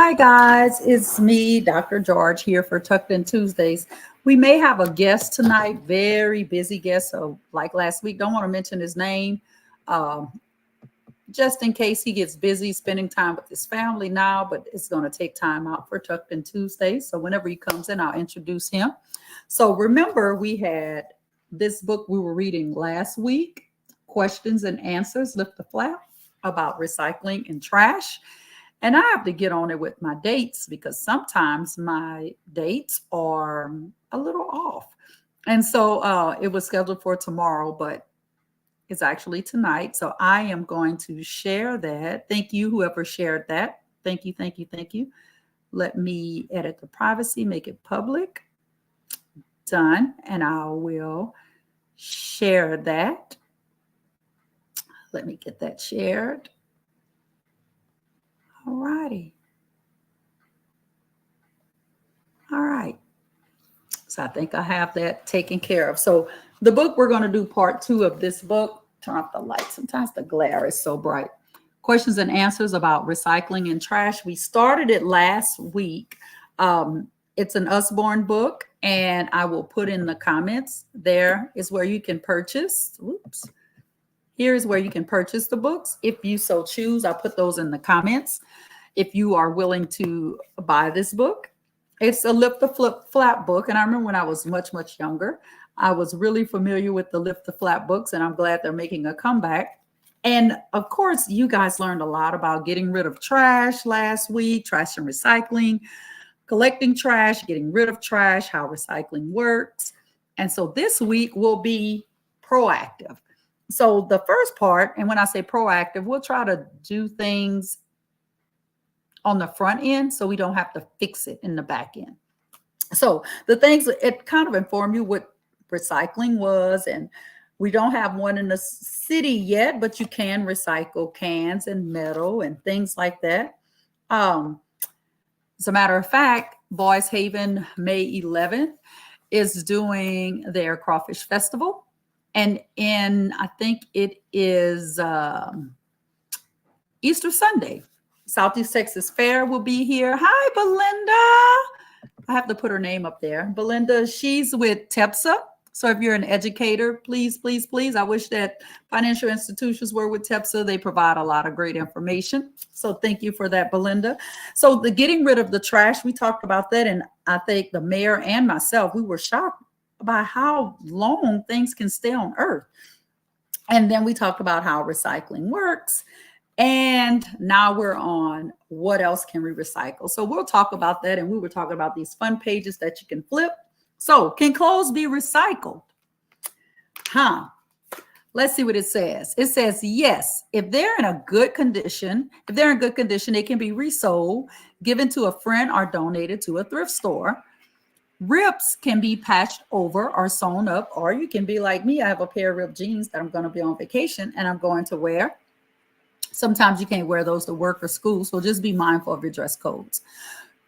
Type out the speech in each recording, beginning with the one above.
Hi, guys. It's me, Dr. George, here for Tucked In Tuesdays. We may have a guest tonight, very busy guest. So, like last week, don't want to mention his name um, just in case he gets busy spending time with his family now, but it's going to take time out for Tucked In Tuesdays. So, whenever he comes in, I'll introduce him. So, remember, we had this book we were reading last week, Questions and Answers, Lift the Flap, about recycling and trash. And I have to get on it with my dates because sometimes my dates are a little off. And so it was scheduled for tomorrow, but it's actually tonight. So I am going to share that. Thank you, whoever shared that. Thank you, thank you, thank you. Let me edit the privacy, make it public. Done. And I will share that. Let me get that shared. All righty. All right. So I think I have that taken care of. So the book, we're going to do part 2 of this book. Turn off the light. Sometimes the glare is so bright. Questions and answers about recycling and trash. We started it last week. It's an Usborne book, and I will put in the comments. There is where you can purchase. Oops. Here is where you can purchase the books. If you so choose, I'll put those in the comments. If you are willing to buy this book. It's a Lift the Flap book. And I remember when I was much, much younger, I was really familiar with the Lift the Flap books, and I'm glad they're making a comeback. And of course, you guys learned a lot about getting rid of trash last week, trash and recycling, collecting trash, getting rid of trash, how recycling works. And so this week will be proactive. So the first part, and when I say proactive, we'll try to do things on the front end so we don't have to fix it in the back end. So the things, it kind of informed you what recycling was, and we don't have one in the city yet, but you can recycle cans and metal and things like that. As a matter of fact, Boys Haven May 11th is doing their crawfish festival, and I think it is Easter Sunday. Southeast Texas Fair will be here. Hi, Belinda. I have to put her name up there. Belinda, she's with TEPSA. So if you're an educator, please, please, please. I wish that financial institutions were with TEPSA. They provide a lot of great information. So thank you for that, Belinda. So the getting rid of the trash, we talked about that. And I think the mayor and myself, we were shocked by how long things can stay on Earth. And then we talked about how recycling works. And now we're on what else can we recycle? So we'll talk about that. And we were talking about these fun pages that you can flip. So can clothes be recycled? Let's see what it says. It says, yes, if they're in good condition, they can be resold, given to a friend, or donated to a thrift store. Rips can be patched over or sewn up, or you can be like me. I have a pair of ripped jeans that I'm going to be on vacation and I'm going to wear. Sometimes you can't wear those to work or school, so just be mindful of your dress codes.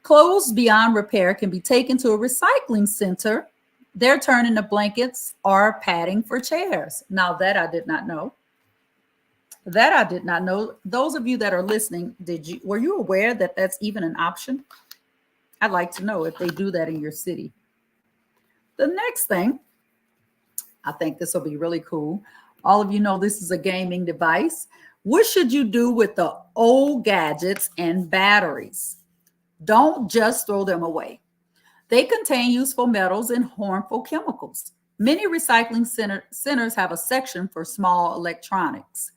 Clothes beyond repair can be taken to a recycling center. They're turned into blankets or padding for chairs. Now that I did not know. Those of you that are listening, were you aware that that's even an option? I'd like to know if they do that in your city. The next thing, I think this will be really cool. All of you know this is a gaming device. What should you do with the old gadgets and batteries? Don't just throw them away. They contain useful metals and harmful chemicals. Many recycling centers have a section for small electronics.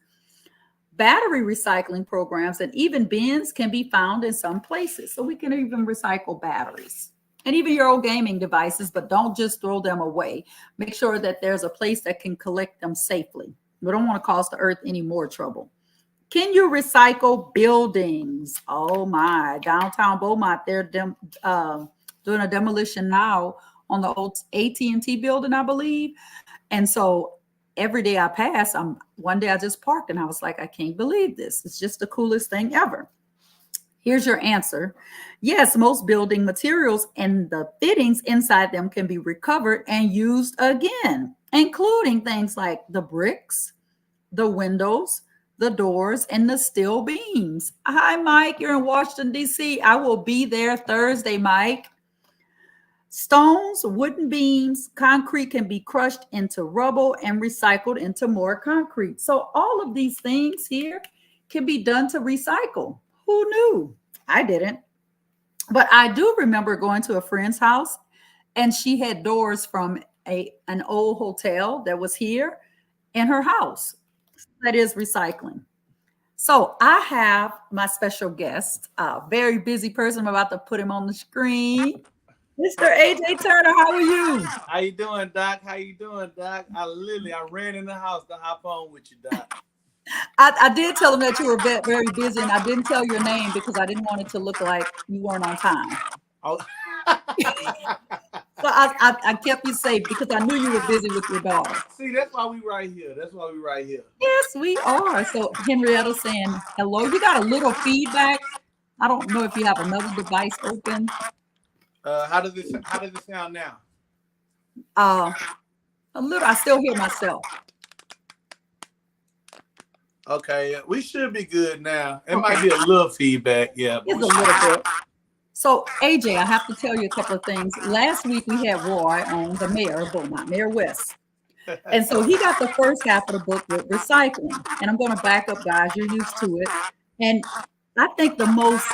Battery recycling programs and even bins can be found in some places. So we can even recycle batteries and even your old gaming devices, but don't just throw them away. Make sure that there's a place that can collect them safely. We don't want to cause the earth any more trouble. Can you recycle buildings? Oh my, downtown Beaumont, they're doing a demolition now on the old AT&T building, I believe. And so every day I pass, one day I just parked and I was like, I can't believe this. It's just the coolest thing ever. Here's your answer. Yes, most building materials and the fittings inside them can be recovered and used again, including things like the bricks, the windows, the doors, and the steel beams. Hi, Mike. You're in Washington, D.C. I will be there Thursday, Mike. Stones, wooden beams, concrete can be crushed into rubble and recycled into more concrete. So all of these things here can be done to recycle. Who knew? I didn't. But I do remember going to a friend's house and she had doors from an old hotel that was here in her house. That is recycling. So I have my special guest, a very busy person. I'm about to put him on the screen. Mr. AJ Turner, how are you? How you doing, Doc? How you doing, Doc? I ran in the house to hop on with you, Doc. I did tell him that you were very busy, and I didn't tell your name because I didn't want it to look like you weren't on time. Oh. So I kept you safe because I knew you were busy with your daughter. See, that's why we right here. Yes, we are. So Henrietta saying hello. You got a little feedback. I don't know if you have another device open. How does it sound now? A little. I still hear myself. Okay, we should be good now. It might be a little feedback, yeah. It's a little bit. So, AJ, I have to tell you a couple of things. Last week we had Roy on, the mayor of Beaumont, Mayor West. And so he got the first half of the book with recycling. And I'm going to back up, guys. You're used to it. And I think the most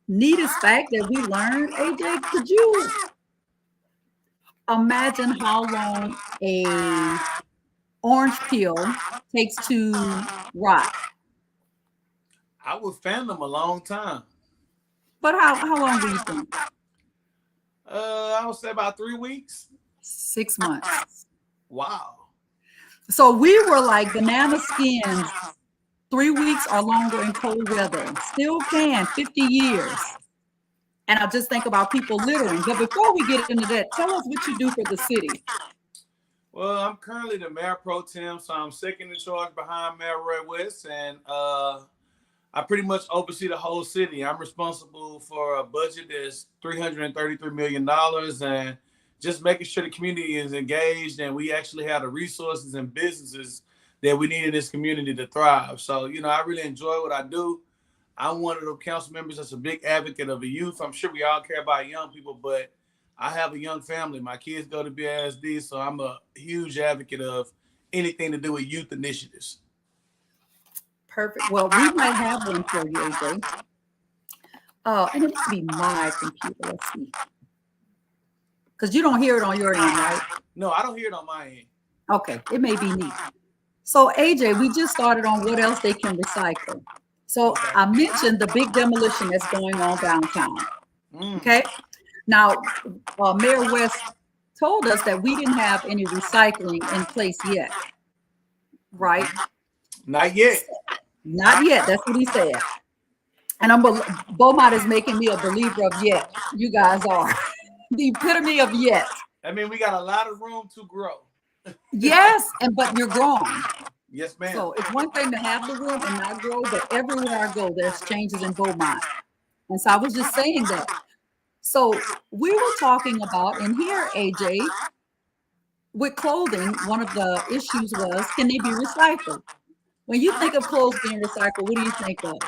neatest fact that we learned, AJ, could you imagine how long a orange peel takes to rot? I was fan them a long time. But how long do you think? I would say about 3 weeks. 6 months. Wow. So we were like banana skins, 3 weeks or longer in cold weather. Still can, 50 years. And I just think about people littering. But before we get into that, tell us what you do for the city. Well, I'm currently the mayor pro tem, so I'm second in charge behind Mayor Roy West, and I pretty much oversee the whole city. I'm responsible for a budget that's $333 million and just making sure the community is engaged and we actually have the resources and businesses that we need in this community to thrive. So, I really enjoy what I do. I'm one of the council members that's a big advocate of the youth. I'm sure we all care about young people, but I have a young family. My kids go to BISD, so I'm a huge advocate of anything to do with youth initiatives. Perfect. Well, we might have one for you, AJ. And it needs to be my computer. Let's see. Because you don't hear it on your end, right? No, I don't hear it on my end. Okay, it may be neat. So, AJ, we just started on what else they can recycle. So I mentioned the big demolition that's going on downtown. Okay. Now, Mayor West told us that we didn't have any recycling in place yet, right? Not yet. Not yet. That's what he said. And Beaumont is making me a believer of yet. You guys are the epitome of yet. I mean, we got a lot of room to grow. Yes, but you're growing. Yes, ma'am. So it's one thing to have the room and not grow, but everywhere I go, there's changes in Beaumont. And so I was just saying that. So we were talking about, and here, AJ, with clothing, one of the issues was, can they be recycled? When you think of clothes being recycled, what do you think of?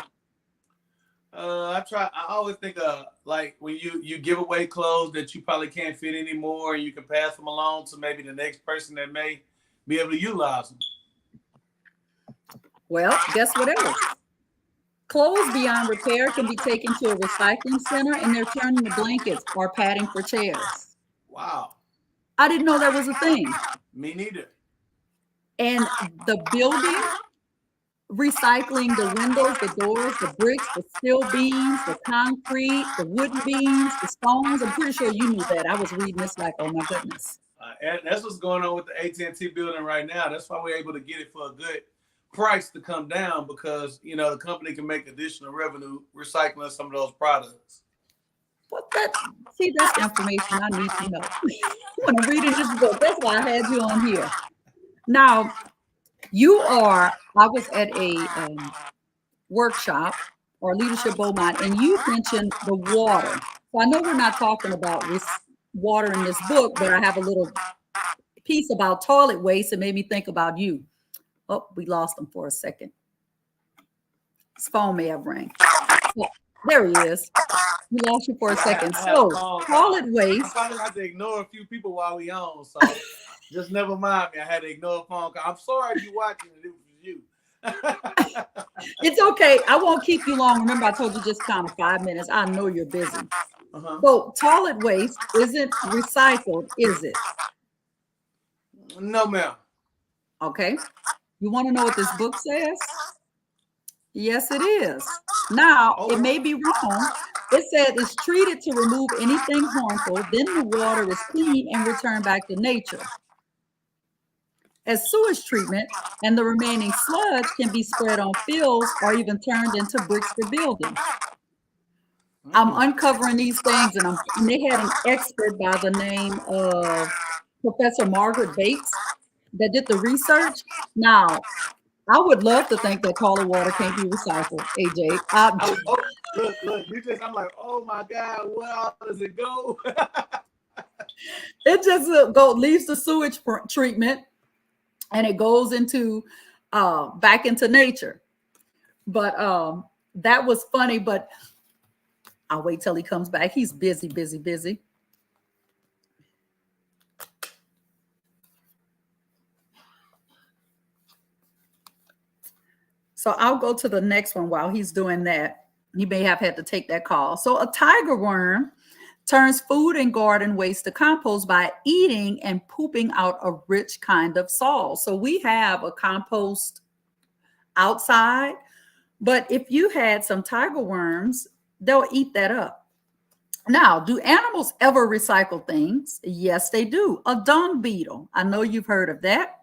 I always think of like when you give away clothes that you probably can't fit anymore and you can pass them along to maybe the next person that may be able to utilize them. Well, guess what else? Clothes beyond repair can be taken to a recycling center and they're turned into blankets or padding for chairs. Wow. I didn't know that was a thing. Me neither. And the building, recycling the windows, the doors, the bricks, the steel beams, the concrete, the wooden beams, the stones. I'm pretty sure you knew that. I was reading this like, oh my goodness. And that's what's going on with the AT&T building right now. That's why we're able to get it for a good price to come down because, the company can make additional revenue recycling some of those products. Well, that's the information I need to know. When I'm reading this book, that's why I had you on here. Now, I was at a workshop or Leadership Beaumont, and you mentioned the water. So I know we're not talking about water in this book, but I have a little piece about toilet waste that made me think about you. Oh, we lost them for a second. His phone may have rang. Yeah, there he is. We lost you for a second. I had a So phone solid call. waste. I probably have to ignore a few people while we on, so just never mind me. I had to ignore a phone call. I'm sorry if you're watching and it was you. It's okay. I won't keep you long. Remember, I told you just kind of 5 minutes. I know you're busy. Uh-huh. So solid waste isn't recycled, is it? No, ma'am. Okay. You want to know what this book says? Yes, it is. Now, it may be wrong. It said it's treated to remove anything harmful, then the water is cleaned and returned back to nature. As sewage treatment, and the remaining sludge can be spread on fields or even turned into bricks for building. I'm uncovering these things, and they had an expert by the name of Professor Margaret Bates that did the research. Now, I would love to think that toilet water can't be recycled, AJ. Look, I'm like, oh my God, where does it go? It just leaves the sewage treatment, and it goes into back into nature. But that was funny, but I'll wait till he comes back. He's busy. So I'll go to the next one while he's doing that. He may have had to take that call. So a tiger worm turns food and garden waste to compost by eating and pooping out a rich kind of soil. So we have a compost outside, but if you had some tiger worms, they'll eat that up. Now, do animals ever recycle things? Yes, they do. A dung beetle. I know you've heard of that.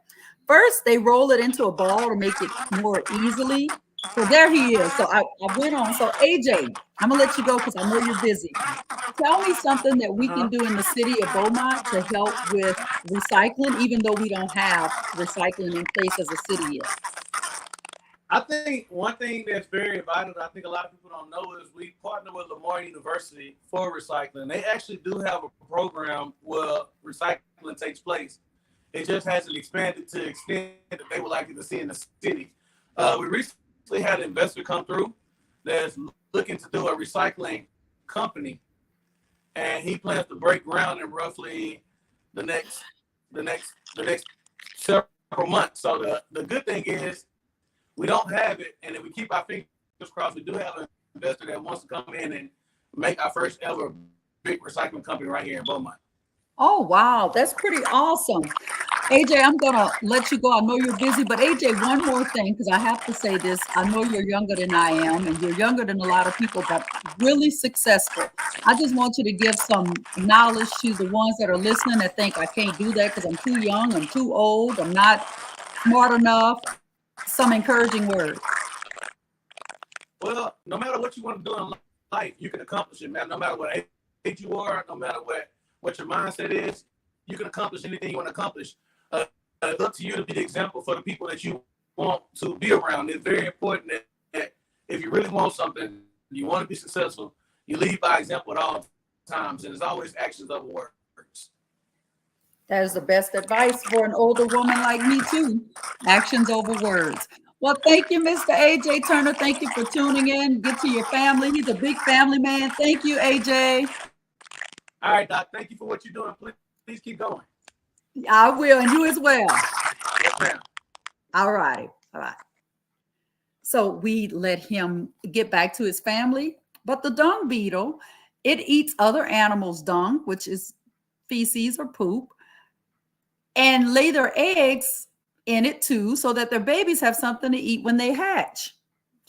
First, they roll it into a ball to make it more easily. So there he is. So I went on. So AJ, I'm gonna let you go because I know you're busy. Tell me something that we can do in the city of Beaumont to help with recycling, even though we don't have recycling in place as a city yet. I think one thing that's very vital that I think a lot of people don't know is we partner with Lamar University for recycling. They actually do have a program where recycling takes place. It just hasn't expanded to the extent that they would like it to see in the city. We recently had an investor come through that's looking to do a recycling company, and he plans to break ground in roughly the next several months. So the good thing is we don't have it, and if we keep our fingers crossed, we do have an investor that wants to come in and make our first ever big recycling company right here in Beaumont. Oh, wow. That's pretty awesome. AJ, I'm going to let you go. I know you're busy, but AJ, one more thing, because I have to say this. I know you're younger than I am, and you're younger than a lot of people, but really successful. I just want you to give some knowledge to the ones that are listening that think I can't do that because I'm too young, I'm too old, I'm not smart enough. Some encouraging words. Well, no matter what you want to do in life, you can accomplish it, man. No matter what age you are, no matter what your mindset is, you can accomplish anything you want to accomplish. It's up to you to be the example for the people that you want to be around. It's very important that if you really want something, you want to be successful, you lead by example at all times. And there's always actions over words. That is the best advice for an older woman like me, too. Actions over words. Well, thank you, Mr. AJ Turner. Thank you for tuning in. Get to your family. He's a big family man. Thank you, AJ. All right, Doc. Thank you for what you're doing. Please keep going. I will, and you as well. Yes, ma'am. All right. So we let him get back to his family. But the dung beetle, it eats other animals' dung, which is feces or poop, and lay their eggs in it too, so that their babies have something to eat when they hatch.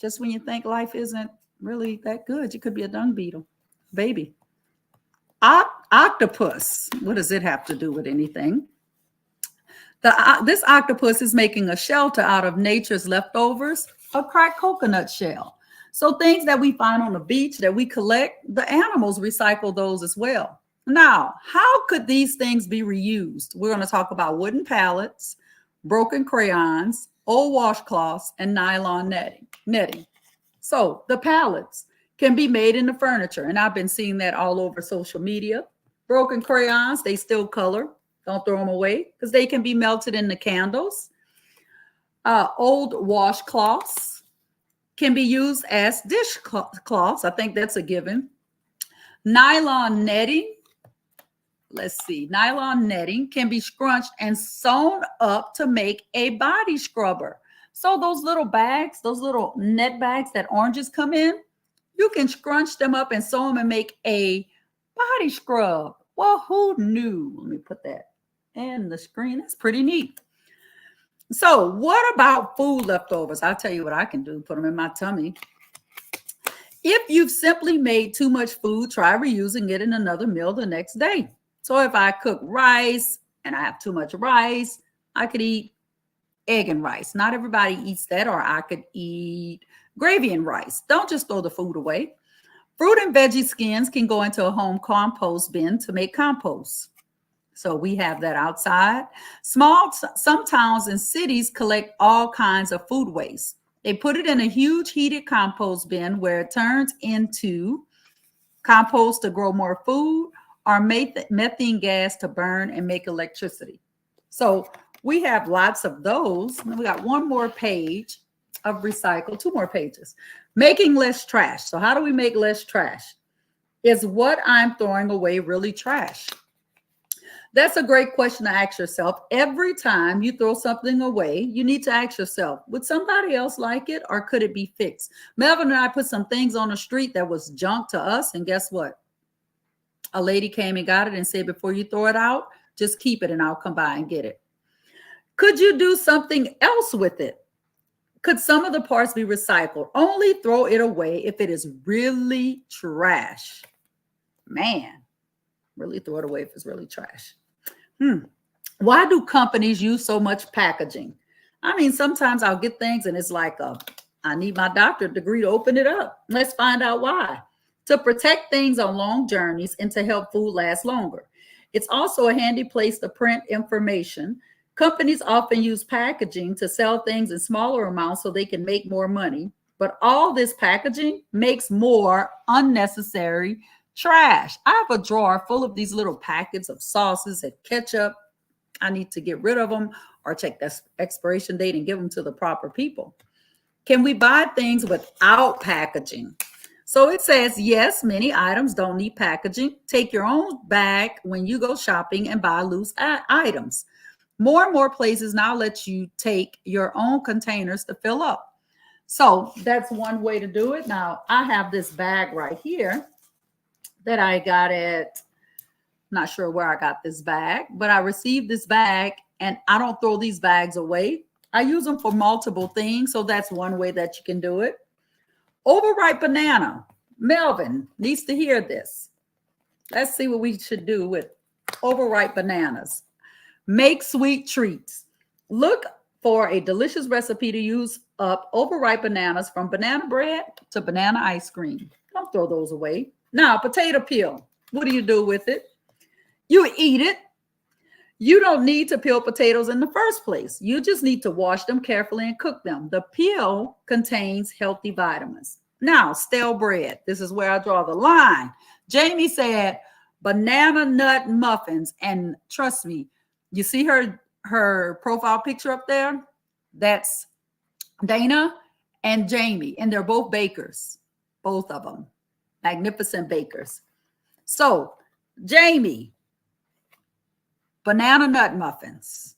Just when you think life isn't really that good, you could be a dung beetle baby. Octopus. What does it have to do with anything? This octopus is making a shelter out of nature's leftovers, a cracked coconut shell. So things that we find on the beach that we collect, the animals recycle those as well. Now, how could these things be reused? We're going to talk about wooden pallets, broken crayons, old washcloths, and nylon netting. So the pallets can be made into furniture, and I've been seeing that all over social media. Broken crayons, they still color. Don't throw them away because they can be melted into candles. Old washcloths can be used as dishcloths. I think that's a given. Nylon netting. Let's see. Nylon netting can be scrunched and sewn up to make a body scrubber. So those little bags, those little net bags that oranges come in, you can scrunch them up and sew them and make a body scrub. Well, who knew? Let me put that in the screen. That's pretty neat. So what about food leftovers? I'll tell you what I can do. Put them in my tummy. If you've simply made too much food, try reusing it in another meal the next day. So if I cook rice and I have too much rice, I could eat egg and rice. Not everybody eats that, or I could eat gravy and rice. Don't just throw the food away. Fruit and veggie skins can go into a home compost bin to make compost. So we have that outside. Some towns and cities collect all kinds of food waste. They put it in a huge heated compost bin where it turns into compost to grow more food, or methane gas to burn and make electricity. So we have lots of those. And we got one more page of recycle, two more pages. Making less trash. So how do we make less trash? Is what I'm throwing away really trash? That's a great question to ask yourself. Every time you throw something away, you need to ask yourself, would somebody else like it, or could it be fixed? Melvin and I put some things on the street that was junk to us, and guess what? A lady came and got it and said, before you throw it out, just keep it and I'll come by and get it. Could you do something else with it? Could some of the parts be recycled? Only throw it away if it is really trash. Man, really throw it away if it's really trash. Why do companies use so much packaging? I mean, sometimes I'll get things and it's like, I need my doctorate degree to open it up. Let's find out why. To protect things on long journeys and to help food last longer. It's also a handy place to print information. Companies often use packaging to sell things in smaller amounts so they can make more money. But all this packaging makes more unnecessary trash. I have a drawer full of these little packets of sauces and ketchup. I need to get rid of them or check the expiration date and give them to the proper people. Can we buy things without packaging? So it says, yes, many items don't need packaging. Take your own bag when you go shopping and buy loose items. More and more places now let you take your own containers to fill up. So that's one way to do it. Now, I have this bag right here that I got at, not sure where I got this bag, but I received this bag and I don't throw these bags away. I use them for multiple things. So that's one way that you can do it. Overripe banana. Melvin needs to hear this. Let's see what we should do with overripe bananas. Make sweet treats. Look for a delicious recipe to use up overripe bananas, from banana bread to banana ice cream. Don't throw those away. Now, potato peel. What do you do with it? You eat it. You don't need to peel potatoes in the first place. You just need to wash them carefully and cook them. The peel contains healthy vitamins. Now, stale bread. This is where I draw the line. Jamie said banana nut muffins. And trust me, you see her profile picture up there? That's Dana and Jamie. And they're both bakers. Both of them. Magnificent bakers. So, Jamie, banana nut muffins.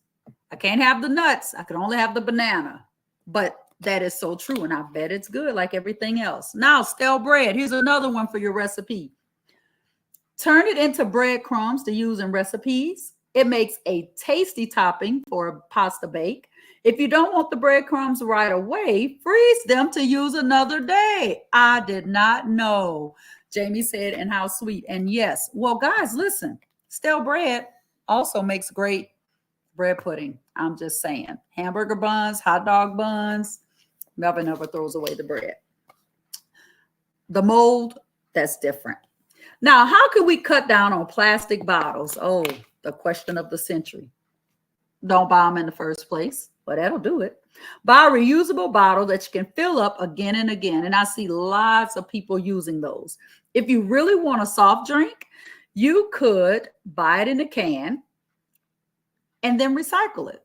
I can't have the nuts. I can only have the banana. But that is so true. And I bet it's good like everything else. Now, stale bread. Here's another one for your recipe. Turn it into breadcrumbs to use in recipes. It makes a tasty topping for a pasta bake. If you don't want the breadcrumbs right away, freeze them to use another day. I did not know. Jamie said, and how sweet. And yes, well, guys, listen, stale bread also makes great bread pudding. I'm just saying. Hamburger buns, hot dog buns. Melvin never throws away the bread. The mold, that's different. Now, how can we cut down on plastic bottles? Oh, the question of the century. Don't buy them in the first place, but that'll do it. Buy a reusable bottle that you can fill up again and again. And I see lots of people using those. If you really want a soft drink, you could buy it in a can and then recycle it.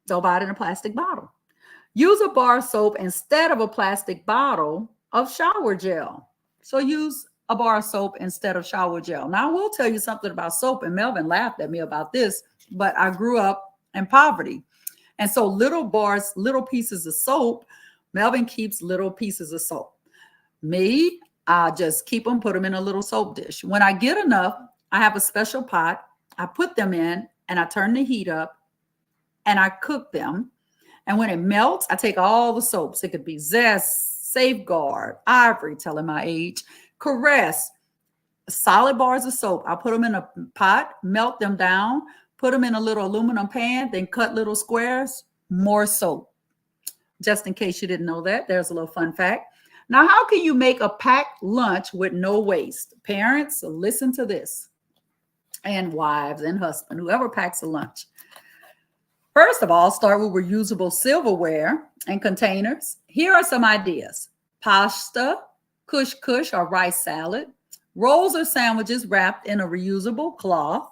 Don't buy it in a plastic bottle. Use a bar of soap instead of a plastic bottle of shower gel. So use a bar of soap instead of shower gel. Now, I will tell you something about soap, and Melvin laughed at me about this, but I grew up in poverty. And so little bars, little pieces of soap, Melvin keeps little pieces of soap. Me, I just keep them, put them in a little soap dish. When I get enough, I have a special pot. I put them in and I turn the heat up and I cook them. And when it melts, I take all the soaps. It could be Zest, Safeguard, Ivory, telling my age, Caress, solid bars of soap. I put them in a pot, melt them down, put them in a little aluminum pan, then cut little squares, more soap. Just in case you didn't know that, there's a little fun fact. Now, how can you make a packed lunch with no waste? Parents, listen to this. And wives and husband, whoever packs a lunch. First of all, start with reusable silverware and containers. Here are some ideas. Pasta, couscous or rice salad, rolls or sandwiches wrapped in a reusable cloth.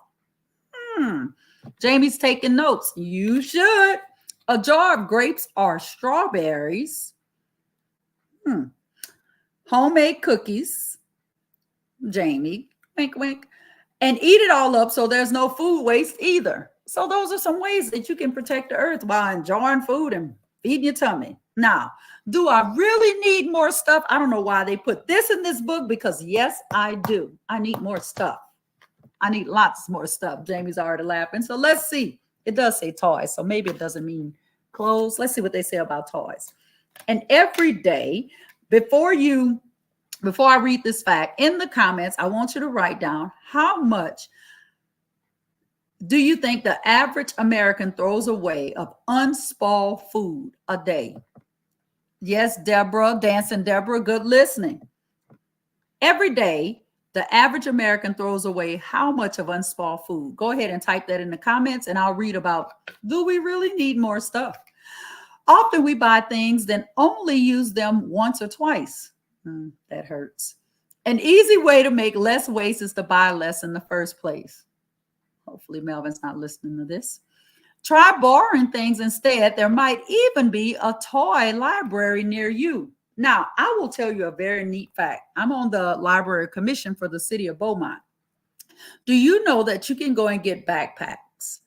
Jamie's taking notes. You should. A jar of grapes or strawberries. Homemade cookies. Jamie, wink, wink. And eat it all up so there's no food waste either. So those are some ways that you can protect the earth while enjoying food and feeding your tummy. Now, do I really need more stuff? I don't know why they put this in this book, because yes, I do. I need more stuff. I need lots more stuff. Jamie's already laughing. So let's see. It does say toys, so maybe it doesn't mean clothes. Let's see what they say about toys. And every day, before I read this fact, in the comments, I want you to write down how much do you think the average American throws away of unspoiled food a day? Yes, Deborah, Dancing Deborah, good listening. Every day, the average American throws away how much of unspoiled food? Go ahead and type that in the comments and I'll read about, do we really need more stuff? Often we buy things, then only use them once or twice. That hurts. An easy way to make less waste is to buy less in the first place. Hopefully Melvin's not listening to this. Try borrowing things instead. There might even be a toy library near you. Now, I will tell you a very neat fact. I'm on the library commission for the city of Beaumont. Do you know that you can go and get backpacks?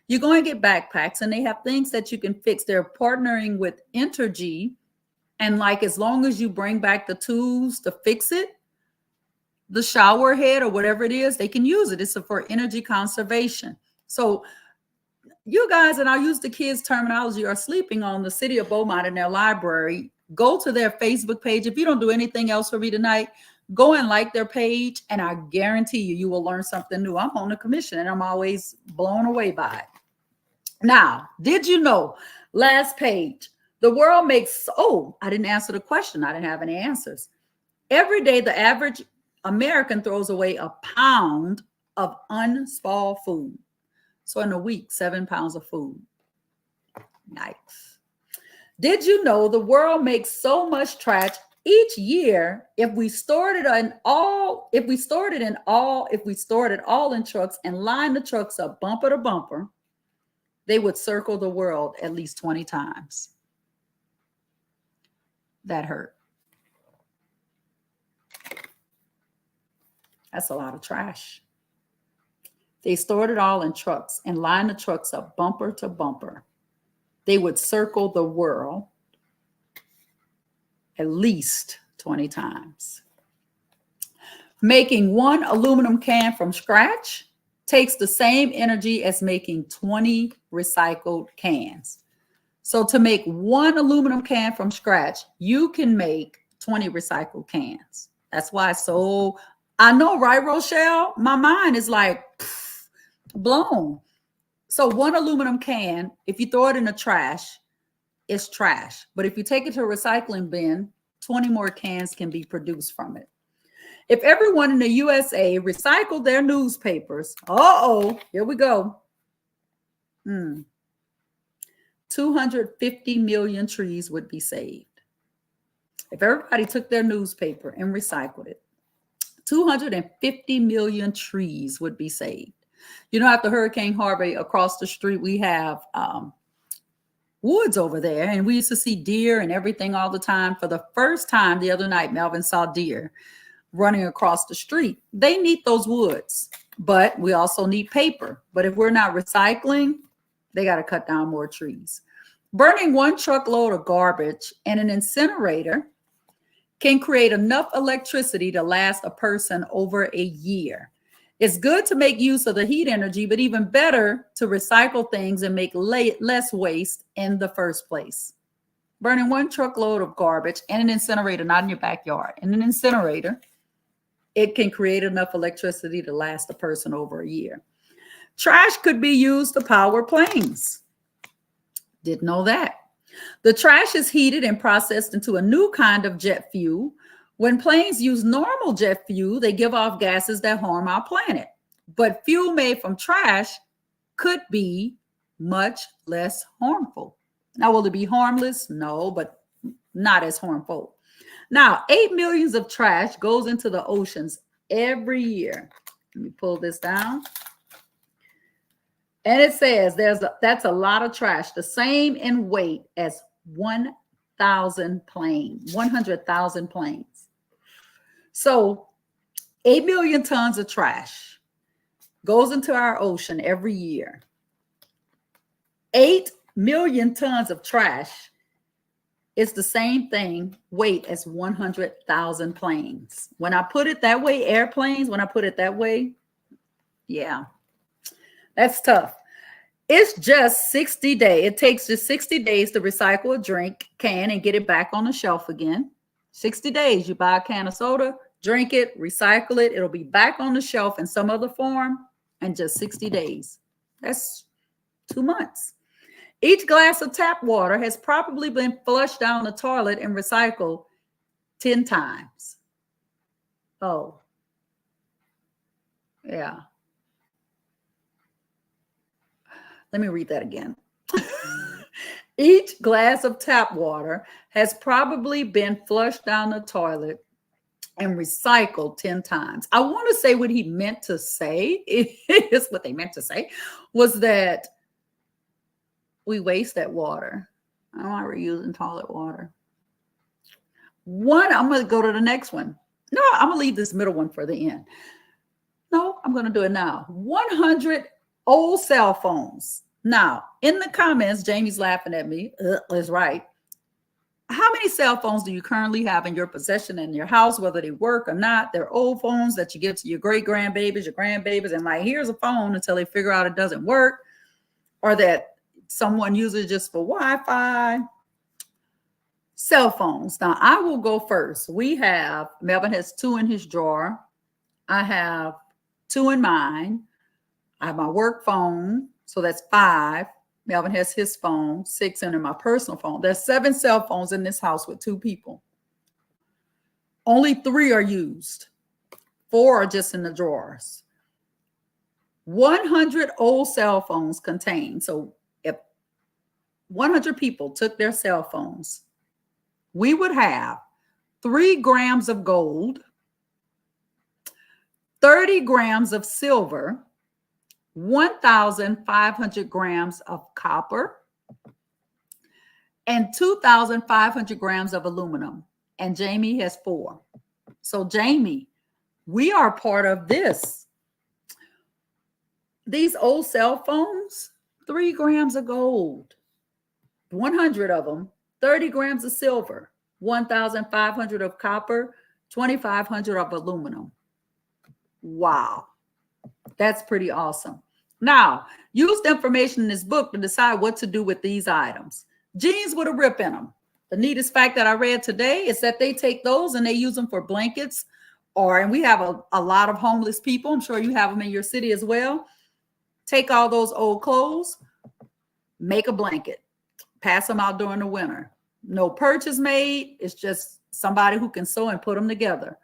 You go and get backpacks and they have things that you can fix. They're partnering with Entergy. And like, as long as you bring back the tools to fix it, the shower head or whatever it is, they can use it. It's for energy conservation. So you guys, and I'll use the kids' terminology, are sleeping on the city of Beaumont in their library. Go to their Facebook page. If you don't do anything else for me tonight, go and like their page, and I guarantee you will learn something new. I'm on the commission, and I'm always blown away by it. Now, did you know, last page, the world makes, I didn't answer the question. I didn't have any answers. Every day, the average American throws away a pound of unspoiled food. So in a week, 7 pounds of food. Yikes. Did you know the world makes so much trash each year? If we stored it all in trucks and lined the trucks up bumper to bumper, they would circle the world at least 20 times. That hurt. That's a lot of trash. They stored it all in trucks and lined the trucks up bumper to bumper. They would circle the world at least 20 times. Making one aluminum can from scratch takes the same energy as making 20 recycled cans. So to make one aluminum can from scratch, you can make 20 recycled cans. That's why I know, right, Rochelle? My mind is like blown. So one aluminum can, if you throw it in the trash, it's trash. But if you take it to a recycling bin, 20 more cans can be produced from it. If everyone in the USA recycled their newspapers, here we go. 250 million trees would be saved. If everybody took their newspaper and recycled it, 250 million trees would be saved. You know, after Hurricane Harvey, across the street, we have woods over there, and we used to see deer and everything all the time. For the first time the other night, Melvin saw deer running across the street. They need those woods, but we also need paper. But if we're not recycling, they got to cut down more trees. Burning one truckload of garbage in an incinerator can create enough electricity to last a person over a year. It's good to make use of the heat energy, but even better to recycle things and make less waste in the first place. Burning one truckload of garbage in an incinerator, not in your backyard, in an incinerator, it can create enough electricity to last a person over a year. Trash could be used to power planes. Didn't know that. The trash is heated and processed into a new kind of jet fuel. When planes use normal jet fuel, they give off gases that harm our planet. But fuel made from trash could be much less harmful. Now, will it be harmless? No, but not as harmful. Now, 8 million of trash goes into the oceans every year. Let me pull this down. And it says that's a lot of trash, the same in weight as 1,000 planes, 100,000 planes. So 8 million tons of trash goes into our ocean every year. 8 million tons of trash is the same thing weight as 100,000 planes. When I put it that way, airplanes, when I put it that way, yeah, that's tough. It's just 60 days. It takes just 60 days to recycle a drink can and get it back on the shelf again. 60 days, you buy a can of soda, drink it, recycle it. It'll be back on the shelf in some other form in just 60 days. That's 2 months. Each glass of tap water has probably been flushed down the toilet and recycled 10 times. Oh, yeah. Let me read that again. Each glass of tap water has probably been flushed down the toilet and recycled 10 times. I want to say what he meant to say, is what they meant to say, was that we waste that water. I don't want to reuse toilet water. I'm going to go to the next one. No, I'm going to leave this middle one for the end. No, I'm going to do it now. 100 old cell phones. Now, in the comments, Jamie's laughing at me. Is right. How many cell phones do you currently have in your possession in your house, whether they work or not? They're old phones that you give to your great-grandbabies, your grandbabies, and like, here's a phone until they figure out it doesn't work, or that someone uses just for Wi-Fi. Cell phones. Now, I will go first. Melvin has 2 in his drawer. I have 2 in mine. I have my work phone, so that's 5. Melvin has his phone, 6 under my personal phone. There's 7 cell phones in this house with 2 people. Only 3 are used. 4 are just in the drawers. 100 old cell phones contained. So if 100 people took their cell phones, we would have 3 grams of gold, 30 grams of silver, 1,500 grams of copper, and 2,500 grams of aluminum. And Jamie has 4. So Jamie, we are part of this. These old cell phones, 3 grams of gold, 100 of them, 30 grams of silver, 1,500 of copper, 2,500 of aluminum. Wow. That's pretty awesome. Now, use the information in this book to decide what to do with these items. Jeans with a rip in them. The neatest fact that I read today is that they take those and they use them for blankets, and we have a lot of homeless people. I'm sure you have them in your city as well. Take all those old clothes, make a blanket, pass them out during the winter. No purchase made. It's just somebody who can sew and put them together.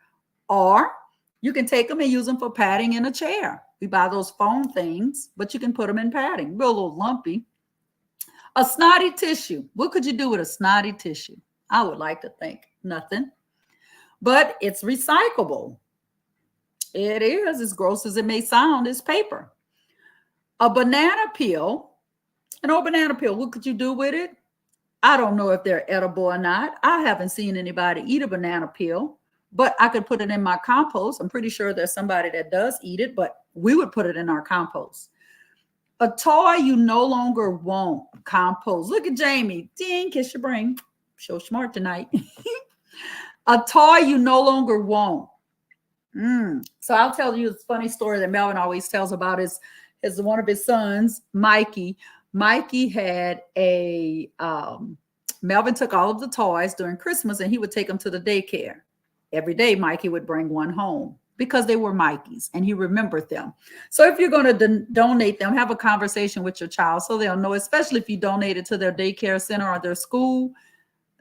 Or you can take them and use them for padding in a chair. We buy those foam things, but you can put them in padding. They're a little lumpy. A snotty tissue. What could you do with a snotty tissue? I would like to think nothing. But it's recyclable. It is, as gross as it may sound, it's paper. A banana peel. An old banana peel, what could you do with it? I don't know if they're edible or not. I haven't seen anybody eat a banana peel, but I could put it in my compost. I'm pretty sure there's somebody that does eat it, but we would put it in our compost. A toy you no longer want, compost. Look at Jamie. Ding, kiss your brain. So smart tonight. A toy you no longer want. So I'll tell you this funny story that Melvin always tells about is one of his sons, Mikey. Mikey had a Melvin took all of the toys during Christmas and he would take them to the daycare. Every day, Mikey would bring one home because they were Mikey's and he remembered them. So if you're going to donate them, have a conversation with your child so they'll know, especially if you donate it to their daycare center or their school,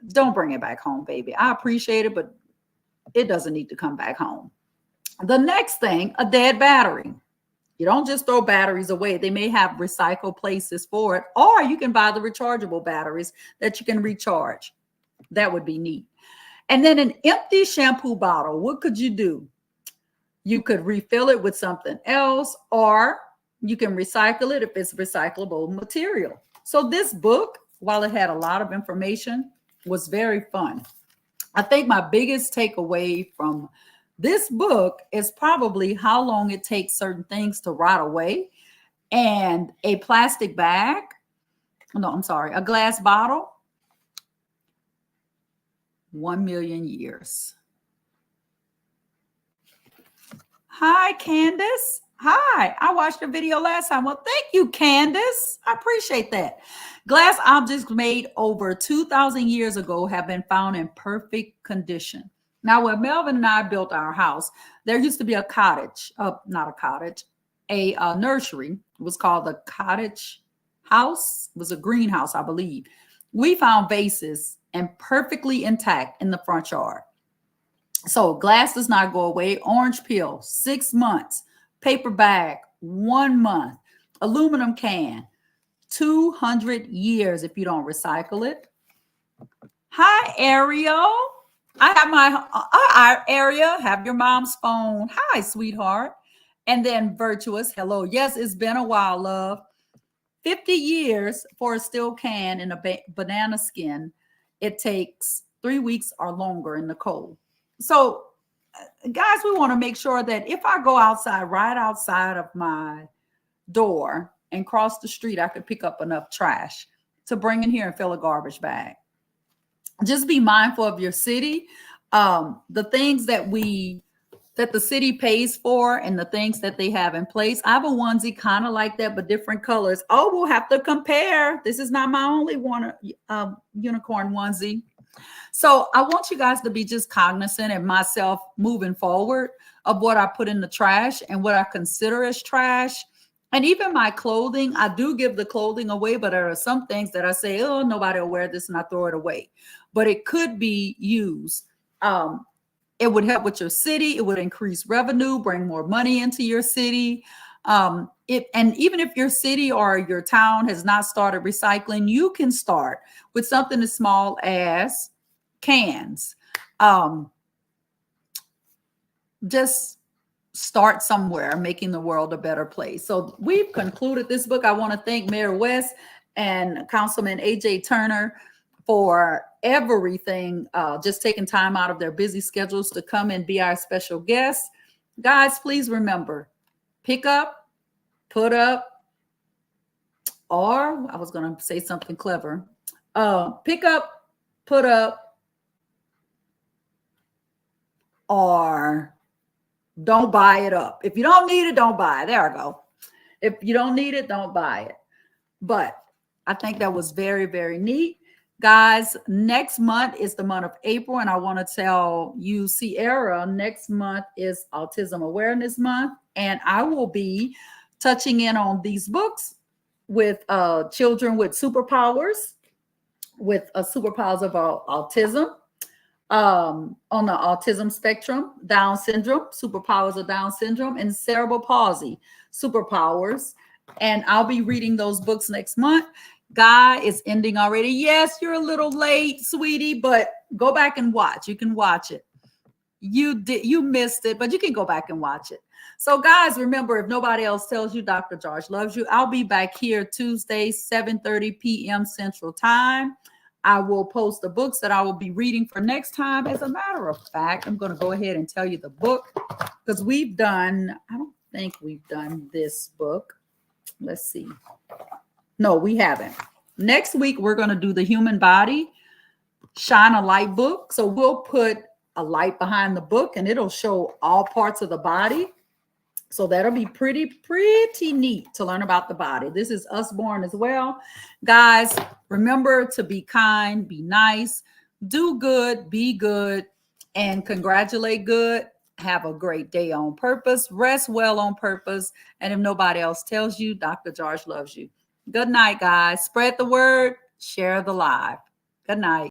don't bring it back home, baby. I appreciate it, but it doesn't need to come back home. The next thing, a dead battery. You don't just throw batteries away. They may have recycle places for it, or you can buy the rechargeable batteries that you can recharge. That would be neat. And then an empty shampoo bottle. What could you do? You could refill it with something else, or you can recycle it if it's recyclable material. So this book, while it had a lot of information, was very fun. I think my biggest takeaway from this book is probably how long it takes certain things to rot away. And a plastic bag, a glass bottle, 1 million years. Hi, Candace. Hi, I watched your video last time. Well, thank you, Candace. I appreciate that. Glass objects made over 2,000 years ago have been found in perfect condition. Now, when Melvin and I built our house, there used to be a cottage, not a cottage, a nursery. It was called the cottage house. It was a greenhouse, I believe. We found vases and perfectly intact in the front yard. So glass does not go away. Orange peel, 6 months. Paper bag, 1 month. Aluminum can, 200 years if you don't recycle it. Hi, Ariel. I have Ariel, have your mom's phone. Hi, sweetheart. And then Virtuous, hello. Yes, it's been a while, love. 50 years for a steel can in a banana skin. It takes 3 weeks or longer in the cold. So, guys, we want to make sure that if I go outside, right outside of my door and cross the street, I could pick up enough trash to bring in here and fill a garbage bag. Just be mindful of your city, the things that the city pays for and the things that they have in place. I have a onesie kind of like that, but different colors. Oh, we'll have to compare. This is not my only one unicorn onesie. So I want you guys to be just cognizant and myself moving forward of what I put in the trash and what I consider as trash. And even my clothing, I do give the clothing away, but there are some things that I say, oh, nobody will wear this and I throw it away. But it could be used. It would help with your city. It would increase revenue, bring more money into your city. And even if your city or your town has not started recycling, you can start with something as small as cans. Just start somewhere, making the world a better place. So we've concluded this book. I want to thank Mayor West and Councilman AJ Turner for everything, just taking time out of their busy schedules to come and be our special guests. Guys, please remember, pick up, put up, or I was going to say something clever. Pick up, put up, or don't buy it up. If you don't need it, don't buy it. There I go. If you don't need it, don't buy it. But I think that was very, very neat. Guys, next month is the month of April, and I want to tell you, Sierra, next month is Autism Awareness Month, and I will be touching in on these books with children with superpowers, with superpowers of autism, on the autism spectrum, Down syndrome, superpowers of Down syndrome, and cerebral palsy, superpowers. And I'll be reading those books next month. Guy, is ending already. Yes, you're a little late, sweetie, but go back and watch. You can watch it. You missed it, but you can go back and watch it. So guys, remember, if nobody else tells you, Dr. George loves you. I'll be back here Tuesday, 7:30 p.m. Central Time. I will post the books that I will be reading for next time. As a matter of fact, I'm going to go ahead and tell you the book because I don't think we've done this book. Let's see. No, we haven't. Next week, we're going to do the Human Body Shine a Light book. So we'll put a light behind the book and it'll show all parts of the body. So that'll be pretty neat to learn about the body. This is Us Born as well. Guys, remember to be kind, be nice, do good, be good, and congratulate good. Have a great day on purpose. Rest well on purpose. And if nobody else tells you, Dr. George loves you. Good night, guys. Spread the word. Share the live. Good night.